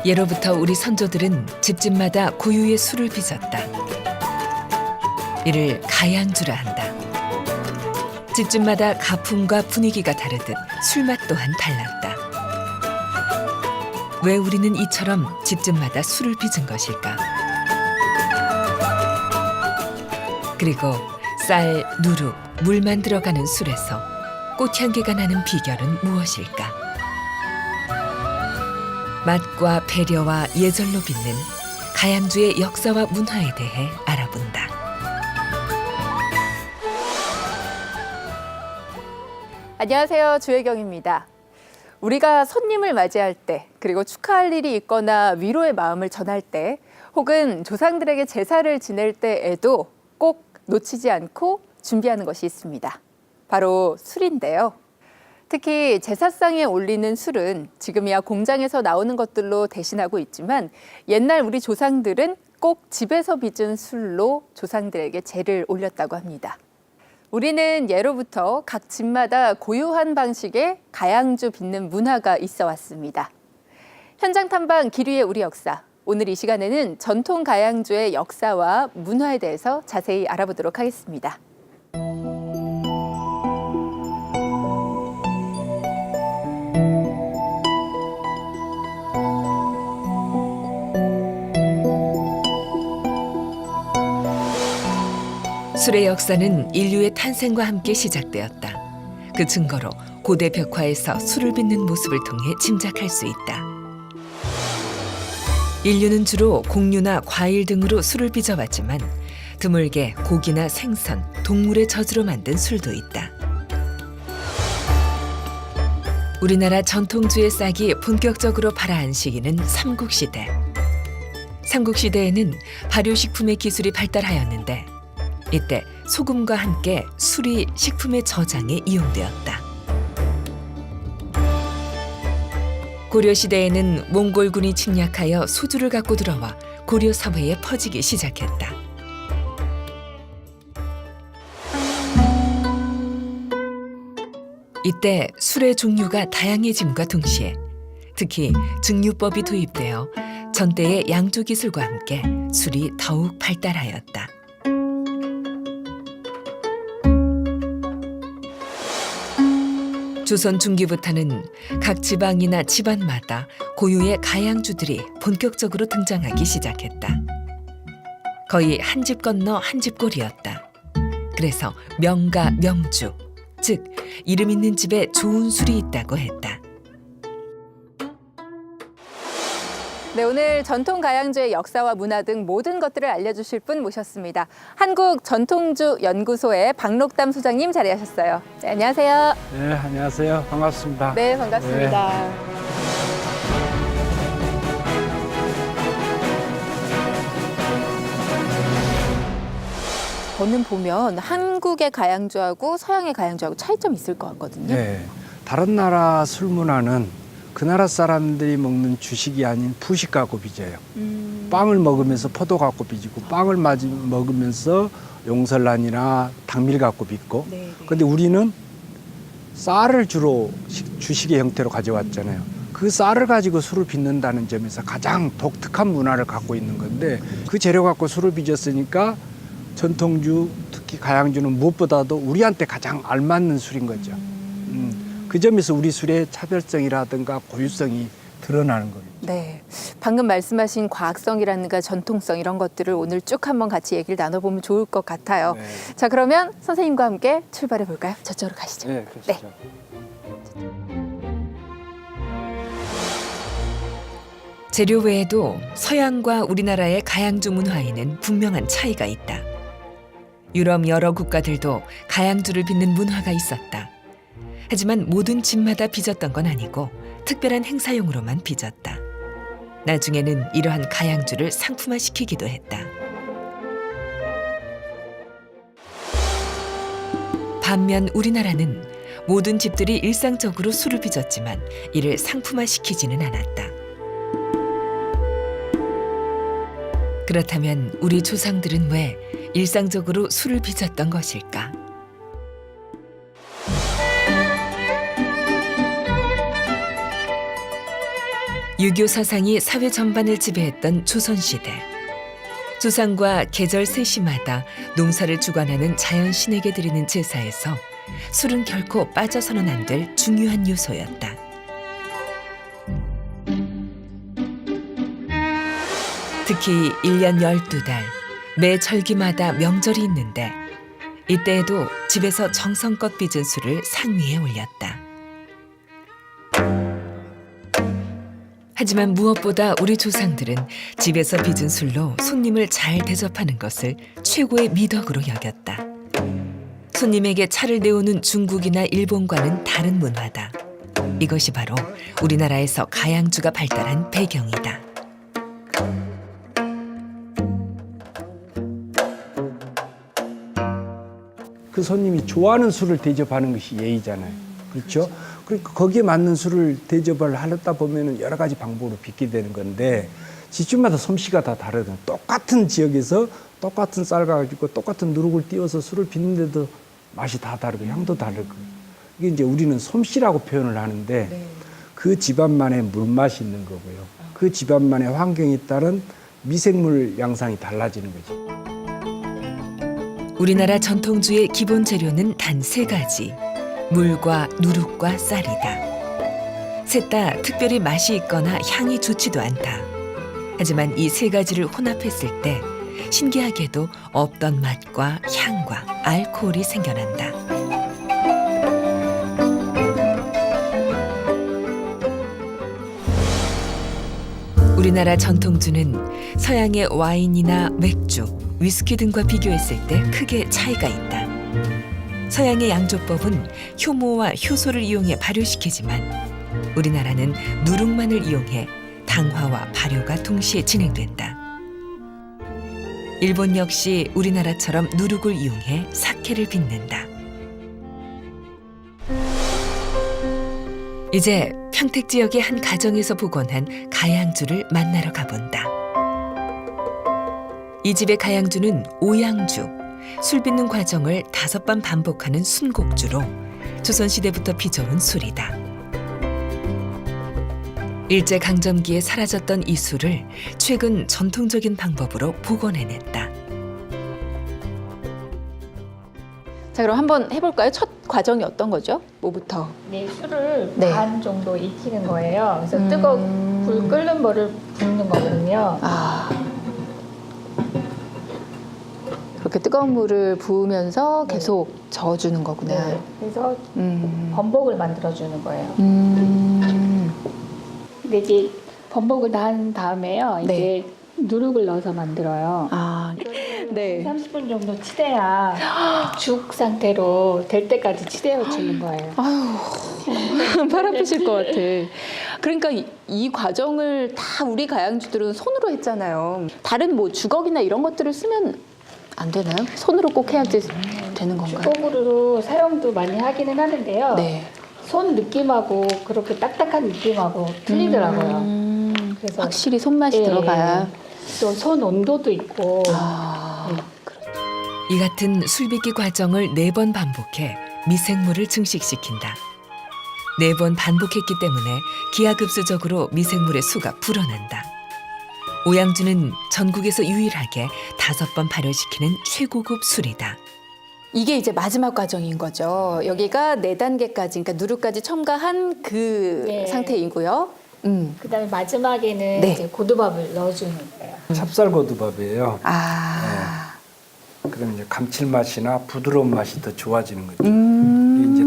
예로부터 우리 선조들은 집집마다 고유의 술을 빚었다. 이를 가양주라 한다. 집집마다 가풍과 분위기가 다르듯 술맛 또한 달랐다. 왜 우리는 이처럼 집집마다 술을 빚은 것일까? 그리고 쌀, 누룩, 물만 들어가는 술에서 꽃향기가 나는 비결은 무엇일까? 맛과 배려와 예절로 빚는 가양주의 역사와 문화에 대해 알아본다. 안녕하세요. 주혜경입니다. 우리가 손님을 맞이할 때, 그리고 축하할 일이 있거나 위로의 마음을 전할 때, 혹은 조상들에게 제사를 지낼 때에도 꼭 놓치지 않고 준비하는 것이 있습니다. 바로 술인데요. 특히 제사상에 올리는 술은 지금이야 공장에서 나오는 것들로 대신하고 있지만 옛날 우리 조상들은 꼭 집에서 빚은 술로 조상들에게 제를 올렸다고 합니다. 우리는 예로부터 각 집마다 고유한 방식의 가양주 빚는 문화가 있어 왔습니다. 현장 탐방 기류의 우리 역사. 오늘 이 시간에는 전통 가양주의 역사와 문화에 대해서 자세히 알아보도록 하겠습니다. 술의 역사는 인류의 탄생과 함께 시작되었다. 그 증거로 고대 벽화에서 술을 빚는 모습을 통해 짐작할 수 있다. 인류는 주로 곡류나 과일 등으로 술을 빚어왔지만 드물게 고기나 생선, 동물의 젖으로 만든 술도 있다. 우리나라 전통주의 싹이 본격적으로 발아한 시기는 삼국시대. 삼국시대에는 발효식품의 기술이 발달하였는데 이때 소금과 함께 술이 식품의 저장에 이용되었다. 고려시대에는 몽골군이 침략하여 소주를 갖고 들어와 고려 사회에 퍼지기 시작했다. 이때 술의 종류가 다양해짐과 동시에 특히 증류법이 도입되어 전대의 양조 기술과 함께 술이 더욱 발달하였다. 조선 중기부터는 각 지방이나 집안마다 고유의 가양주들이 본격적으로 등장하기 시작했다. 거의 한 집 건너 한 집 꼴이었다. 그래서 명가, 명주, 즉 이름 있는 집에 좋은 술이 있다고 했다. 네, 오늘 전통 가양주의 역사와 문화 등 모든 것들을 알려주실 분 모셨습니다. 한국전통주연구소의 박록담 소장님 자리하셨어요. 네, 안녕하세요. 네, 안녕하세요. 반갑습니다. 네, 반갑습니다. 저는 보면 한국의 가양주하고 서양의 가양주하고 차이점이 있을 것 같거든요. 네, 다른 나라 술 문화는 그 나라 사람들이 먹는 주식이 아닌 푸식 갖고 빚어요. 빵을 먹으면서 포도 갖고 빚고 빵을 먹으면서 용설란이나 당밀 갖고 빚고. 그런데 우리는 쌀을 주로 주식의 형태로 가져왔잖아요. 그 쌀을 가지고 술을 빚는다는 점에서 가장 독특한 문화를 갖고 있는 건데 그 재료 갖고 술을 빚었으니까 전통주, 특히 가양주는 무엇보다도 우리한테 가장 알맞는 술인 거죠. 그 점에서 우리 술의 차별성이라든가 고유성이 드러나는 겁니다. 네, 방금 말씀하신 과학성이라든가 전통성 이런 것들을 오늘 쭉 한번 같이 얘기를 나눠보면 좋을 것 같아요. 네. 자, 그러면 선생님과 함께 출발해 볼까요? 저쪽으로 가시죠. 네, 그렇죠. 재료 외에도 서양과 우리나라의 가양주 문화에는 분명한 차이가 있다. 유럽 여러 국가들도 가양주를 빚는 문화가 있었다. 하지만 모든 집마다 빚었던 건 아니고 특별한 행사용으로만 빚었다. 나중에는 이러한 가양주를 상품화시키기도 했다. 반면 우리나라는 모든 집들이 일상적으로 술을 빚었지만 이를 상품화시키지는 않았다. 그렇다면 우리 조상들은 왜 일상적으로 술을 빚었던 것일까? 유교 사상이 사회 전반을 지배했던 조선시대. 조상과 계절 세시마다 농사를 주관하는 자연 신에게 드리는 제사에서 술은 결코 빠져서는 안 될 중요한 요소였다. 특히 1년 12달, 매 절기마다 명절이 있는데 이때에도 집에서 정성껏 빚은 술을 상 위에 올렸다. 하지만 무엇보다 우리 조상들은 집에서 빚은 술로 손님을 잘 대접하는 것을 최고의 미덕으로 여겼다. 손님에게 차를 내오는 중국이나 일본과는 다른 문화다. 이것이 바로 우리나라에서 가양주가 발달한 배경이다. 그 손님이 좋아하는 술을 대접하는 것이 예의잖아요. 그렇죠? 그러니까 거기에 맞는 술을 대접을 하다 보면은 여러 가지 방법으로 빚게 되는 건데 집집마다 솜씨가 다 다르거든요. 똑같은 지역에서 똑같은 쌀 가지고 똑같은 누룩을 띄워서 술을 빚는데도 맛이 다 다르고 향도 다르고 이게 이제 우리는 솜씨라고 표현을 하는데 그 집안만의 물맛이 있는 거고요. 그 집안만의 환경에 따른 미생물 양상이 달라지는 거죠. 우리나라 전통주의 기본 재료는 단 3가지. 물과 누룩과 쌀이다. 셋 다 특별히 맛이 있거나 향이 좋지도 않다. 하지만 이 3가지를 혼합했을 때 신기하게도 없던 맛과 향과 알코올이 생겨난다. 우리나라 전통주는 서양의 와인이나 맥주, 위스키 등과 비교했을 때 크게 차이가 있다. 서양의 양조법은 효모와 효소를 이용해 발효시키지만 우리나라는 누룩만을 이용해 당화와 발효가 동시에 진행된다. 일본 역시 우리나라처럼 누룩을 이용해 사케를 빚는다. 이제 평택 지역의 한 가정에서 복원한 가양주를 만나러 가본다. 이 집의 가양주는 오양주, 술 빚는 과정을 5번 반복하는 순곡주로 조선시대부터 빚어온 술이다. 일제강점기에 사라졌던 이 술을 최근 전통적인 방법으로 복원해냈다. 자, 그럼 한번 해볼까요? 첫 과정이 어떤 거죠? 뭐부터? 네, 술을 네. 반 정도 익히는 거예요. 그래서 뜨거운 불 끓는 거를 붓는 거거든요. 아, 그렇게 뜨거운 물을 부으면서 네. 계속 저어주는 거구나. 네. 그래서 음. 범벅을 만들어주는 거예요. 근데 이제 범벅을 다 한 다음에요. 네. 이제 누룩을 넣어서 만들어요. 아, 네. 30분 정도 치대야 죽 상태로 될 때까지 치대어 주는 거예요. 아유, 팔 아프실 것 같아. 그러니까 이 과정을 다 우리 가양주들은 손으로 했잖아요. 다른 뭐 주걱이나 이런 것들을 쓰면 안 되나요? 손으로 꼭 해야지 되는 건가요? 주걱으로 사용도 많이 하기는 하는데요. 네. 손 느낌하고 그렇게 딱딱한 느낌하고 틀리더라고요. 그래서 확실히 손맛이 예, 들어가야. 또 손 온도도 있고. 아, 이 같은 술빚기 과정을 4번 반복해 미생물을 증식시킨다. 4번 반복했기 때문에 기하급수적으로 미생물의 수가 불어난다. 오양주는 전국에서 유일하게 5번 발효시키는 최고급 술이다. 이게 이제 마지막 과정인 거죠. 여기가 4단계까지, 그러니까 누룩까지 첨가한 그 네. 상태이고요. 그다음에 마지막에는 네. 이제 고두밥을 넣어주는 거예요. 찹쌀고두밥이에요. 아, 그럼 이제 감칠맛이나 부드러운 맛이 더 좋아지는 거죠. 이게 이제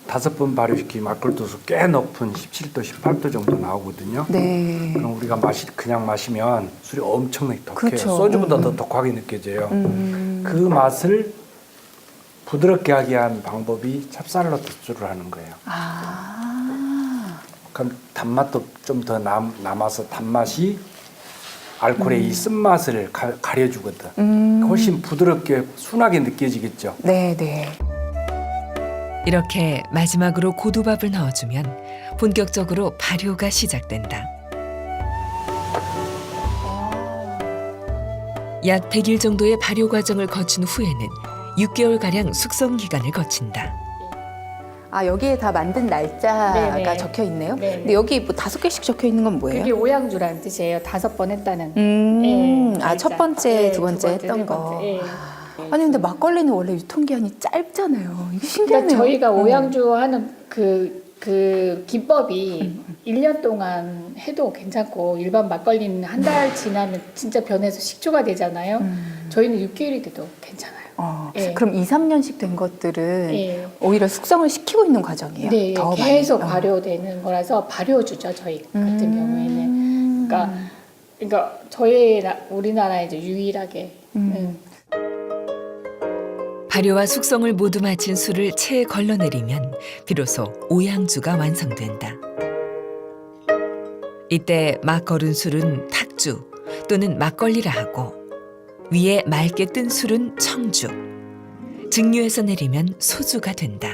5번 발효시키면 알코올도수 꽤 높은 17도, 18도 정도 나오거든요. 네. 그럼 우리가 그냥 마시면 술이 엄청나게 독해요. 그렇죠. 소주보다 더 독하게 느껴져요. 그 맛을 부드럽게 하게 한 방법이 찹쌀로 도수를 하는 거예요. 아, 그럼 단맛도 좀 더 남아서 단맛이 알코올의 이 쓴맛을 가려주거든. 훨씬 부드럽게 순하게 느껴지겠죠. 네, 네. 이렇게 마지막으로 고두밥을 넣어주면 본격적으로 발효가 시작된다. 약 100일 정도의 발효 과정을 거친 후에는 6개월가량 숙성 기간을 거친다. 아, 여기에 다 만든 날짜가 네네. 적혀 있네요. 네네. 근데 여기 뭐 5개씩 적혀 있는 건 뭐예요? 그게 오양주라는 뜻이에요. 5번 했다는. 아, 첫 번째, 네, 두 번째 했던 세 거. 번째. 예. 아니, 근데 막걸리는 원래 유통기한이 짧잖아요. 이게 그러니까 신기하네요. 저희가 오양주 하는 그 기법이 1년 동안 해도 괜찮고 일반 막걸리는 한 달 지나면 진짜 변해서 식초가 되잖아요. 저희는 6개월이 돼도 괜찮아요. 예. 그럼 2, 3년씩 된 것들은 예. 오히려 숙성을 시키고 있는 과정이에요. 네, 더 계속 많이. 발효되는 거라서 발효주죠 저희 같은 경우에는. 그러니까 저희 우리나라에 이제 유일하게. 발효와 숙성을 모두 마친 술을 체에 걸러내리면 비로소 오양주가 완성된다. 이때 막 걸은 술은 탁주 또는 막걸리라 하고 위에 맑게 뜬 술은 청주, 증류해서 내리면 소주가 된다.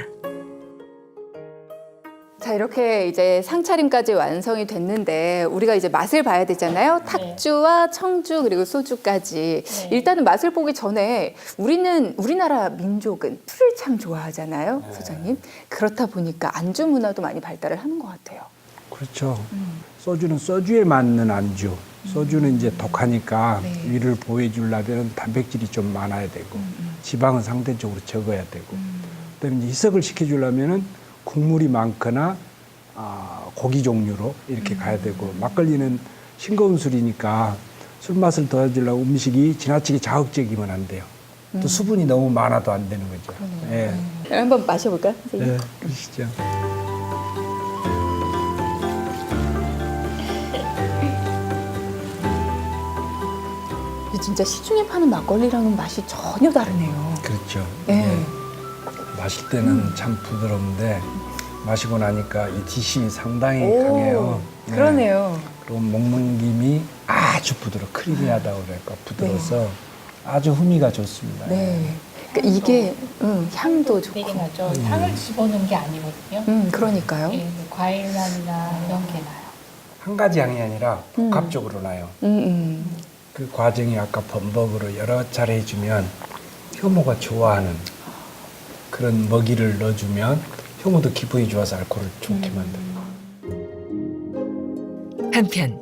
자, 이렇게 이제 상차림까지 완성이 됐는데 우리가 이제 맛을 봐야 되잖아요. 탁주와 청주 그리고 소주까지. 네. 일단은 맛을 보기 전에 우리나라 민족은 술을 참 좋아하잖아요, 소장님. 그렇다 보니까 안주 문화도 많이 발달을 하는 것 같아요. 그렇죠. 소주는 소주에 맞는 안주. 소주는 이제 독하니까 네. 위를 보호해주려면 단백질이 좀 많아야 되고 지방은 상대적으로 적어야 되고 그다음에 이제 희석을 시켜주려면은 국물이 많거나 고기 종류로 이렇게 가야 되고 막걸리는 싱거운 술이니까 술 맛을 더해주려고 음식이 지나치게 자극적이면 안 돼요. 또 수분이 너무 많아도 안 되는 거죠. 예. 한번 마셔볼까요, 선생님? 네, 그러시죠. 이게 진짜 시중에 파는 막걸리랑은 맛이 전혀 다르네요. 그렇죠. 예. 이게 마실 때는 참 부드러운데 마시고 나니까 이 뒷심이 상당히 강해요. 네. 그러네요. 그리고 먹는 김이 아주 크리미하다고 그럴까 부드러워서 아주 후미가 좋습니다. 네. 그러니까 이게 향도 좋고. 되게 나죠. 향을 집어넣은 게 아니거든요. 그러니까요. 예, 과일향이나 이런 게 나요. 한 가지 향이 아니라 복합적으로 나요. 그 과정이 아까 범벅으로 여러 차례 해주면 효모가 좋아하는 그런 먹이를 넣어주면 효모도 기분이 좋아서 알코올을 좋게 만들고. 한편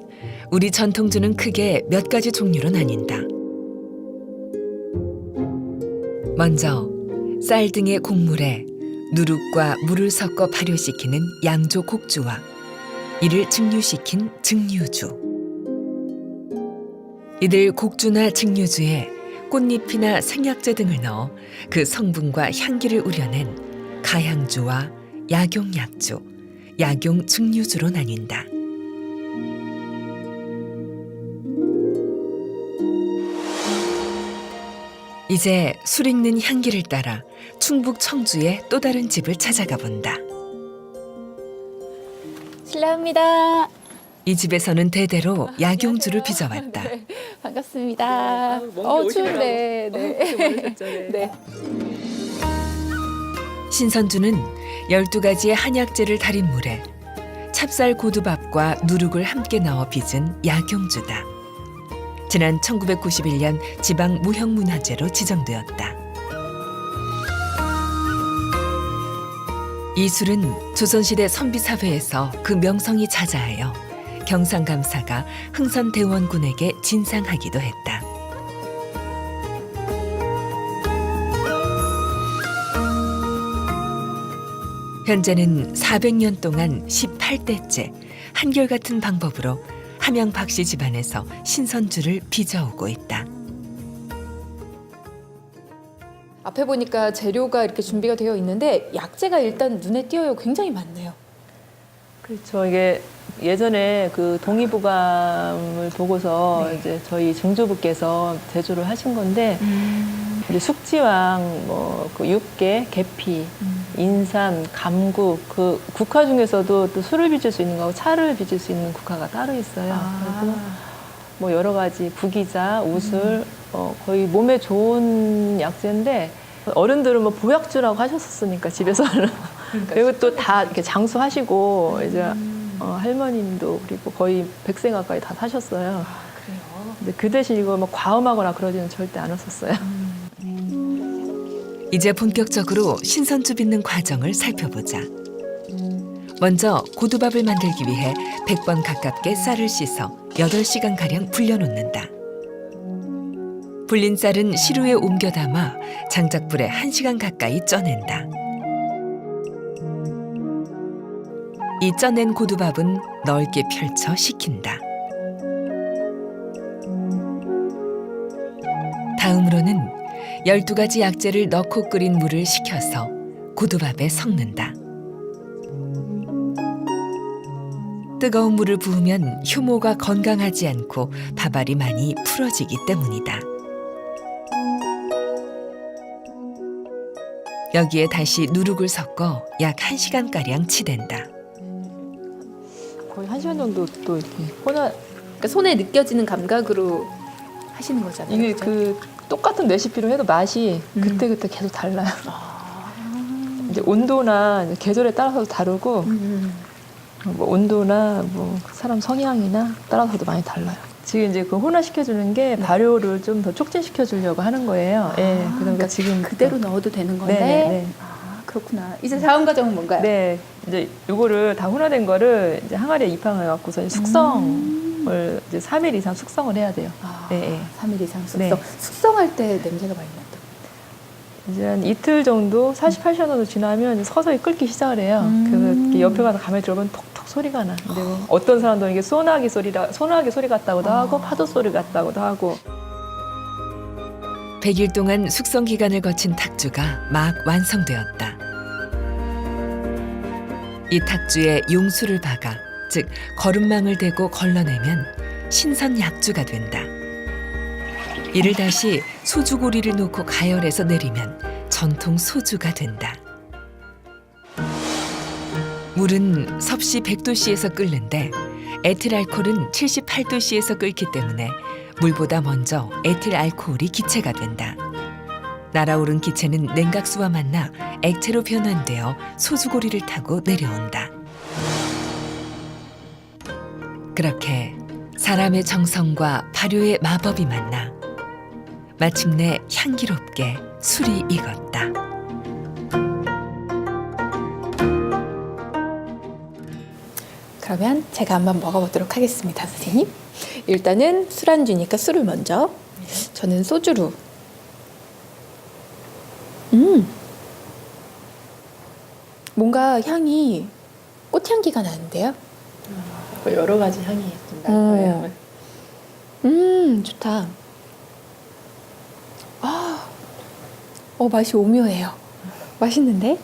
우리 전통주는 크게 몇 가지 종류로 나뉜다. 먼저 쌀 등의 곡물에 누룩과 물을 섞어 발효시키는 양조 곡주와 이를 증류시킨 증류주. 이들 곡주나 증류주에 꽃잎이나 생약제 등을 넣어 그 성분과 향기를 우려낸 가향주와 약용약주, 약용증류주로 나뉜다. 이제 술 익는 향기를 따라 충북 청주의 또 다른 집을 찾아가 본다. 실례합니다. 이 집에서는 대대로 약용주를 빚어왔다. 반갑습니다. 추운데. 네. 신선주는 12가지의 한약재를 달인 물에 찹쌀 고두밥과 누룩을 함께 넣어 빚은 약용주다. 지난 1991년 지방 무형문화재로 지정되었다. 이 술은 조선시대 선비사회에서 그 명성이 자자하여 경상감사가 흥선대원군에게 진상하기도 했다. 현재는 400년 동안 18대째 한결같은 방법으로 함양 박씨 집안에서 신선주를 빚어오고 있다. 앞에 보니까 재료가 이렇게 준비가 되어 있는데 약재가 일단 눈에 띄어요. 굉장히 많네요. 그렇죠. 이게 예전에 그 동의보감을 보고서 이제 저희 증조부께서 제조를 하신 건데 이제 숙지왕, 그 육계, 계피, 인삼, 감국 그 국화 중에서도 또 술을 빚을 수 있는 거하고 차를 빚을 수 있는 국화가 따로 있어요. 그래서 뭐 여러 가지 구기자, 우술 거의 몸에 좋은 약재인데 어른들은 뭐 보약주라고 하셨었으니까 집에서는 그리고 또 다 이렇게 장수하시고 이제 할머님도 그리고 거의 100세 가까이 다 사셨어요. 근데 그 대신 이거 뭐 과음하거나 그러지는 절대 않았었어요. 이제 본격적으로 신선주 빚는 과정을 살펴보자. 먼저 고두밥을 만들기 위해 100번 가깝게 쌀을 씻어 8시간가량 불려놓는다. 불린 쌀은 시루에 옮겨 담아 장작불에 1시간 가까이 쪄낸다. 이 쪄낸 고두밥은 넓게 펼쳐 식힌다. 다음으로는 12가지 약재를 넣고 끓인 물을 식혀서 고두밥에 섞는다. 뜨거운 물을 부으면 효모가 건강하지 않고 밥알이 많이 풀어지기 때문이다. 여기에 다시 누룩을 섞어 약 1시간가량 치댄다. 거의 1시간 정도 또 이렇게 혼합. 그러니까 손에 느껴지는 감각으로 하시는 거잖아요. 이게 그죠? 그 똑같은 레시피로 해도 맛이 그때그때 계속 달라요. 이제 온도나 이제 계절에 따라서도 다르고 뭐 온도나 뭐 사람 성향이나 따라서도 많이 달라요. 지금 이제 그 혼합시켜주는 게 발효를 좀 더 촉진시켜주려고 하는 거예요. 예, 그러니까 지금 그대로 넣어도 되는 건데. 네. 아, 그렇구나. 이제 다음 과정은 뭔가요? 네, 이제 요거를 다 혼합된 거를 이제 항아리에 입항해 갖고서 숙성을 이제 3일 이상 숙성을 해야 돼요. 아, 네, 3일 이상 숙성. 네. 숙성할 때 냄새가 많이 난다. 이제 한 이틀 정도, 48시간 정도 지나면 이제 서서히 끓기 시작을 해요. 그래서 이렇게 옆에 가서 가만히 들어보면 톡톡 소리가 나. 근데 뭐 어떤 사람들은 이게 소나기 소리 같다고도 하고 파도 소리 같다고도 하고. 100일 동안 숙성 기간을 거친 탁주가 막 완성되었다. 이 탁주에 용수를 박아, 즉 거름망을 대고 걸러내면 신선 약주가 된다. 이를 다시 소주고리를 놓고 가열해서 내리면 전통 소주가 된다. 물은 섭씨 100도씨에서 끓는데 에틸 알코올은 78도씨에서 끓기 때문에 물보다 먼저 에틸 알코올이 기체가 된다. 날아오른 기체는 냉각수와 만나 액체로 변환되어 소주고리를 타고 내려온다. 그렇게 사람의 정성과 발효의 마법이 만나 마침내 향기롭게 술이 익었다. 그러면 제가 한번 먹어보도록 하겠습니다, 선생님. 일단은 술안주니까 술을 먼저. 저는 소주로. 뭔가 향이 꽃향기가 나는데요. 여러 가지 향이 좀 날 거예요. 좋다. 맛이 오묘해요. 맛있는데?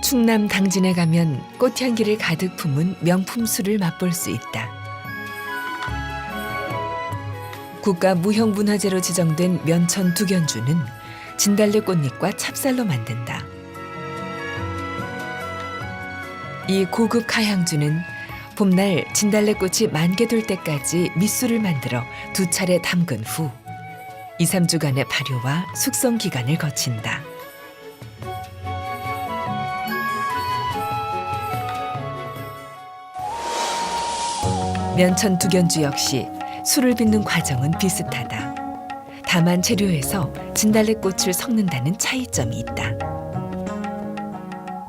충남 당진에 가면 꽃향기를 가득 품은 명품 술을 맛볼 수 있다. 국가 무형문화재로 지정된 면천 두견주는 진달래 꽃잎과 찹쌀로 만든다. 이 고급 가향주는 봄날 진달래꽃이 만개될 때까지 밑술을 만들어 2차례 담근 후 2, 3주간의 발효와 숙성 기간을 거친다. 면천 두견주 역시 술을 빚는 과정은 비슷하다. 다만 재료에서 진달래꽃을 섞는다는 차이점이 있다.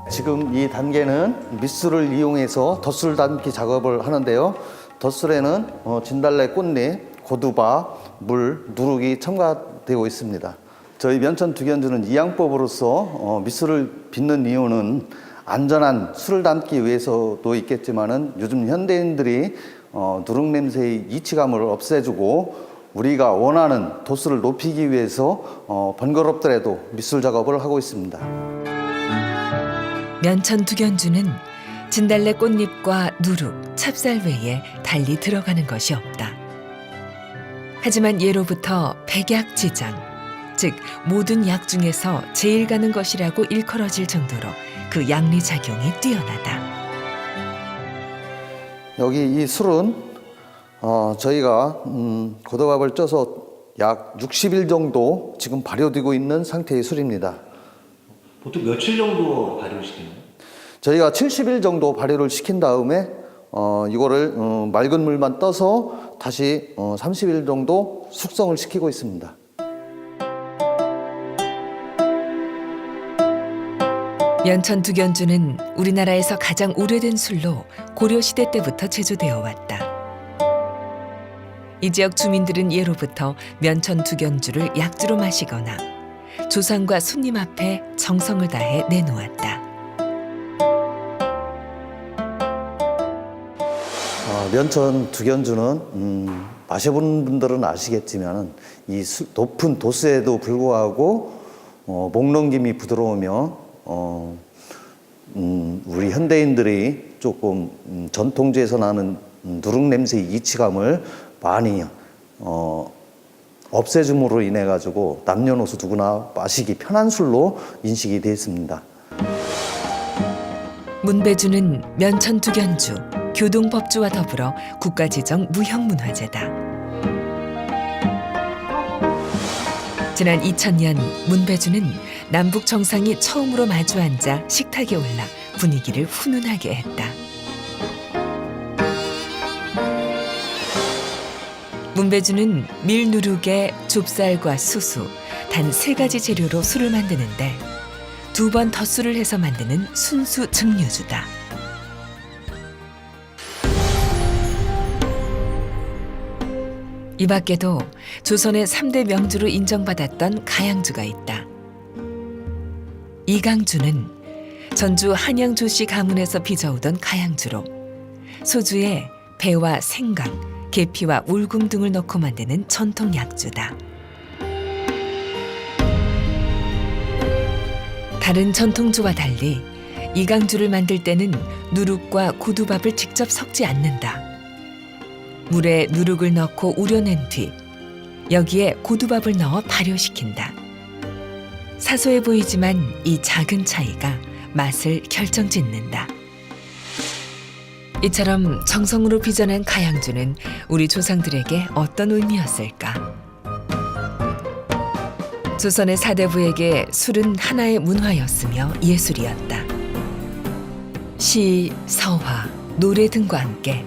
지금 이 단계는 밑술을 이용해서 덧술 담기 작업을 하는데요. 덧술에는 진달래 꽃잎, 고두밥, 물, 누룩이 첨가되고 있습니다. 저희 면천 두견주는 이양법으로서 밑술을 빚는 이유는 안전한 술을 담기 위해서도 있겠지만은 요즘 현대인들이 누룩 냄새의 이치감을 없애주고 우리가 원하는 도수를 높이기 위해서 번거롭더라도 밑술 작업을 하고 있습니다. 면천 두견주는 진달래 꽃잎과 누룩, 찹쌀 외에 달리 들어가는 것이 없다. 하지만 예로부터 백약지장, 즉 모든 약 중에서 제일 가는 것이라고 일컬어질 정도로 그 양리작용이 뛰어나다. 여기 이 술은 저희가 고두밥을 쪄서 약 60일 정도 지금 발효되고 있는 상태의 술입니다. 보통 며칠 정도 발효시키나요? 저희가 70일 정도 발효를 시킨 다음에 이거를 맑은 물만 떠서 다시 30일 정도 숙성을 시키고 있습니다. 면천 두견주는 우리나라에서 가장 오래된 술로 고려시대 때부터 제조되어 왔다. 이 지역 주민들은 예로부터 면천 두견주를 약주로 마시거나 조상과 손님 앞에 정성을 다해 내놓았다. 면천 두견주는 마셔본 분들은 아시겠지만 이 높은 도수에도 불구하고 목 넘김이 부드러우며 우리 현대인들이 조금 전통주에서 나는 누룩 냄새의 이치감을 많이 없애줌으로 인해 가지고 남녀노소 누구나 마시기 편한 술로 인식이 되어 있습니다. 문배주는 면천 두견주, 교동법주와 더불어 국가지정 무형문화재다. 지난 2000년 문배주는 남북 정상이 처음으로 마주 앉아 식탁에 올라 분위기를 훈훈하게 했다. 문배주는 밀누룩에 좁쌀과 수수, 단 3가지 재료로 술을 만드는데 2번 덧술을 해서 만드는 순수 증류주다. 이 밖에도 조선의 3대 명주로 인정받았던 가양주가 있다. 이강주는 전주 한양조씨 가문에서 빚어오던 가양주로 소주에 배와 생강, 계피와 울금 등을 넣고 만드는 전통 약주다. 다른 전통주와 달리 이강주를 만들 때는 누룩과 고두밥을 직접 섞지 않는다. 물에 누룩을 넣고 우려낸 뒤 여기에 고두밥을 넣어 발효시킨다. 사소해 보이지만 이 작은 차이가 맛을 결정짓는다. 이처럼 정성으로 빚어낸 가양주는 우리 조상들에게 어떤 의미였을까? 조선의 사대부에게 술은 하나의 문화였으며 예술이었다. 시, 서화, 노래 등과 함께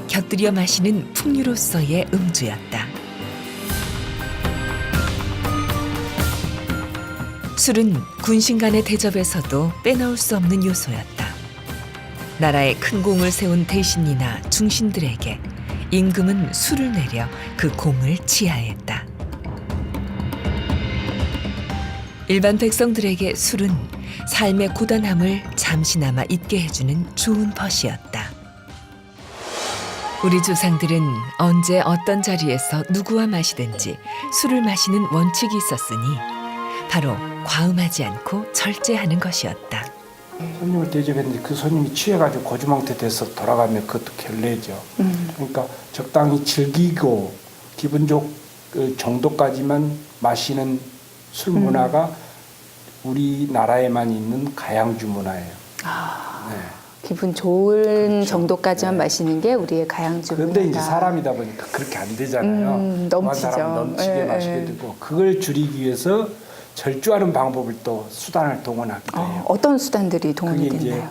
곁들여 마시는 풍류로서의 음주였다. 술은 군신 간의 대접에서도 빼놓을 수 없는 요소였다. 나라에 큰 공을 세운 대신이나 중신들에게 임금은 술을 내려 그 공을 치하했다. 일반 백성들에게 술은 삶의 고단함을 잠시나마 잊게 해주는 좋은 벗이었다. 우리 조상들은 언제 어떤 자리에서 누구와 마시든지 술을 마시는 원칙이 있었으니 바로 과음하지 않고 절제하는 것이었다. 손님을 대접했는데 그 손님이 취해가지고 고주망태 돼서 돌아가면 그것도 결례죠. 그러니까 적당히 즐기고 기분 좋을 정도까지만 마시는 술 문화가 우리나라에만 있는 가양주 문화예요. 네. 기분 좋은 그렇죠. 정도까지만 네. 마시는 게 우리의 가양주 문화다. 그런데 이제 사람이다 보니까 그렇게 안 되잖아요. 넘치죠. 한 사람 넘치게 예, 마시게 예. 되고 그걸 줄이기 위해서 절주하는 방법을 또 수단을 동원하기도 해요. 어떤 수단들이 동원이 그게 이제 됐나요?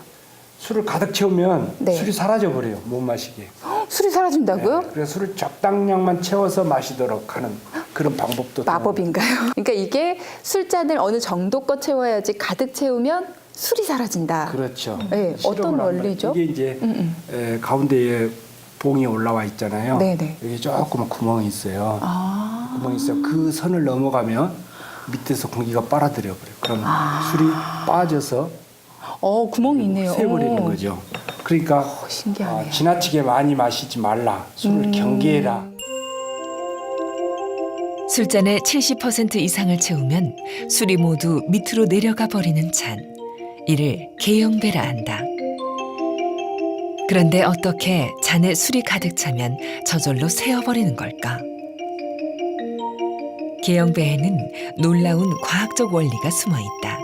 술을 가득 채우면 네. 술이 사라져 버려요. 못 마시게. 술이 사라진다고요? 네. 그래서 술을 적당량만 채워서 마시도록 하는 그런 방법도 마법인가요? 그러니까 이게 술잔을 어느 정도껏 채워야지 가득 채우면 술이 사라진다. 그렇죠. 네, 실험을 어떤 한번- 원리죠? 이게 이제 가운데에 봉이 올라와 있잖아요. 네네. 여기 조그만 구멍이 있어요. 아. 구멍이 있어요. 그 선을 넘어가면 밑에서 공기가 빨아들여 버려요. 그럼 술이 빠져서 구멍이 있네요. 새버리는 오. 거죠. 그러니까 신기하네요. 지나치게 많이 마시지 말라. 술을 경계해라. 술잔의 70% 이상을 채우면 술이 모두 밑으로 내려가 버리는 잔. 이를 계영배라 한다. 그런데 어떻게 잔에 술이 가득 차면 저절로 새어버리는 걸까? 계영배에는 놀라운 과학적 원리가 숨어 있다.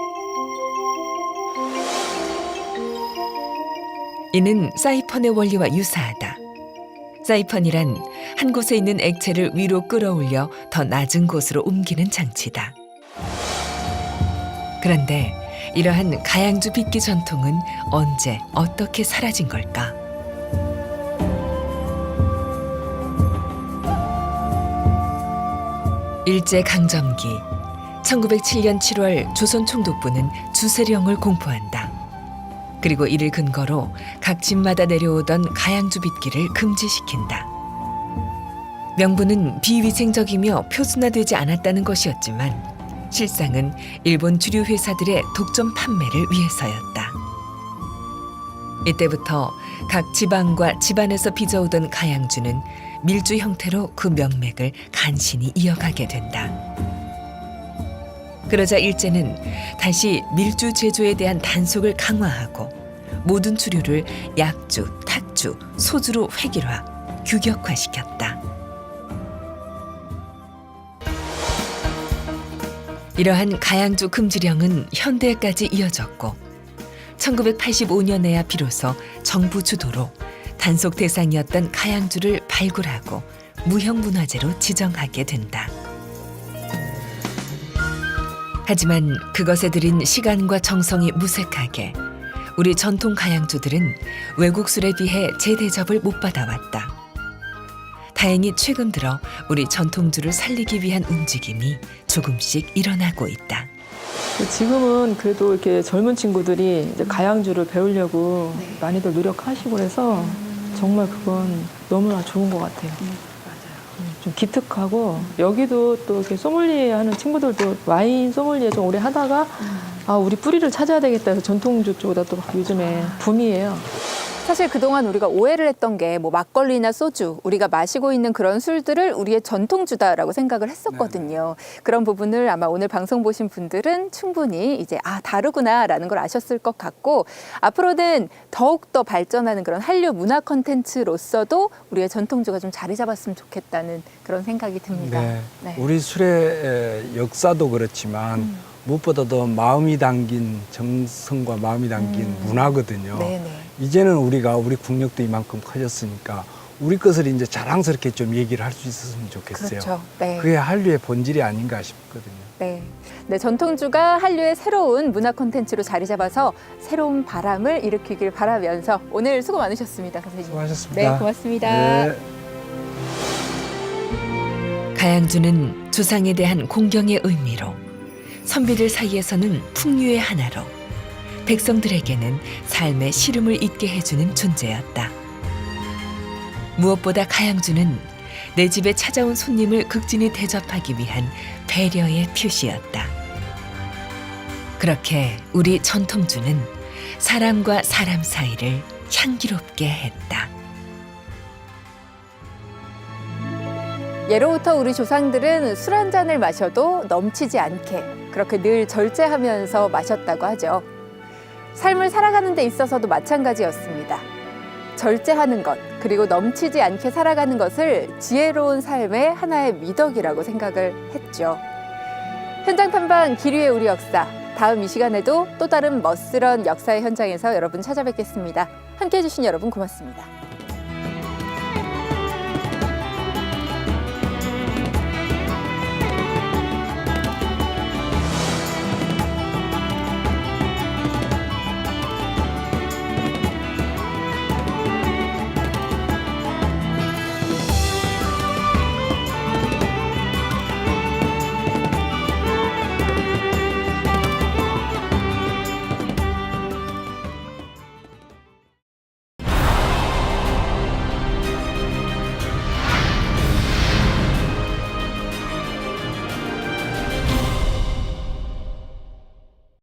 이는 사이펀의 원리와 유사하다. 사이펀이란 한 곳에 있는 액체를 위로 끌어올려 더 낮은 곳으로 옮기는 장치다. 그런데 이러한 가양주 빚기 전통은 언제 어떻게 사라진 걸까? 일제 강점기 1907년 7월 조선 총독부는 주세령을 공포한다. 그리고 이를 근거로 각 집마다 내려오던 가양주 빚기를 금지시킨다. 명분은 비위생적이며 표준화되지 않았다는 것이었지만 실상은 일본 주류 회사들의 독점 판매를 위해서였다. 이때부터 각 지방과 집안에서 빚어오던 가양주는 밀주 형태로 그 명맥을 간신히 이어가게 된다. 그러자 일제는 다시 밀주 제조에 대한 단속을 강화하고 모든 주류를 약주, 탁주, 소주로 획일화, 규격화시켰다. 이러한 가양주 금지령은 현대까지 이어졌고 1985년에야 비로소 정부 주도로 단속 대상이었던 가양주를 발굴하고 무형문화재로 지정하게 된다. 하지만 그것에 들인 시간과 정성이 무색하게 우리 전통 가양주들은 외국 술에 비해 재대접을 못 받아왔다. 다행히 최근 들어 우리 전통주를 살리기 위한 움직임이 조금씩 일어나고 있다. 지금은 그래도 이렇게 젊은 친구들이 이제 가양주를 배우려고 많이들 노력하시고 그래서 정말 그건 너무나 좋은 것 같아요. 좀 기특하고 여기도 또 이렇게 소믈리에 하는 친구들도 와인 소믈리에 좀 오래 하다가 아 우리 뿌리를 찾아야 되겠다 해서 전통주 쪽으로 또 요즘에 붐이에요. 사실 그동안 우리가 오해를 했던 게 뭐 막걸리나 소주, 우리가 마시고 있는 그런 술들을 우리의 전통주다라고 생각을 했었거든요. 그런 부분을 아마 오늘 방송 보신 분들은 충분히 이제 다르구나라는 걸 아셨을 것 같고 앞으로는 더욱더 발전하는 그런 한류 문화 콘텐츠로서도 우리의 전통주가 좀 자리 잡았으면 좋겠다는 그런 생각이 듭니다. 네. 네. 우리 술의 역사도 그렇지만 무엇보다도 마음이 담긴 정성과 마음이 담긴 문화거든요. 네네. 이제는 우리가 우리 국력도 이만큼 커졌으니까 우리 것을 이제 자랑스럽게 좀 얘기를 할 수 있었으면 좋겠어요. 그렇죠. 네. 그게 한류의 본질이 아닌가 싶거든요. 네. 네, 전통주가 한류의 새로운 문화 콘텐츠로 자리 잡아서 새로운 바람을 일으키길 바라면서 오늘 수고 많으셨습니다, 선생님. 수고하셨습니다. 네, 고맙습니다. 네. 가양주는 조상에 대한 공경의 의미로 선비들 사이에서는 풍류의 하나로 백성들에게는 삶의 시름을 잊게 해주는 존재였다. 무엇보다 가양주는 내 집에 찾아온 손님을 극진히 대접하기 위한 배려의 표시였다. 그렇게 우리 전통주는 사람과 사람 사이를 향기롭게 했다. 예로부터 우리 조상들은 술 한 잔을 마셔도 넘치지 않게 그렇게 늘 절제하면서 마셨다고 하죠. 삶을 살아가는 데 있어서도 마찬가지였습니다. 절제하는 것, 그리고 넘치지 않게 살아가는 것을 지혜로운 삶의 하나의 미덕이라고 생각을 했죠. 현장 탐방 기류의 우리 역사, 다음 이 시간에도 또 다른 멋스런 역사의 현장에서 여러분 찾아뵙겠습니다. 함께해 주신 여러분 고맙습니다.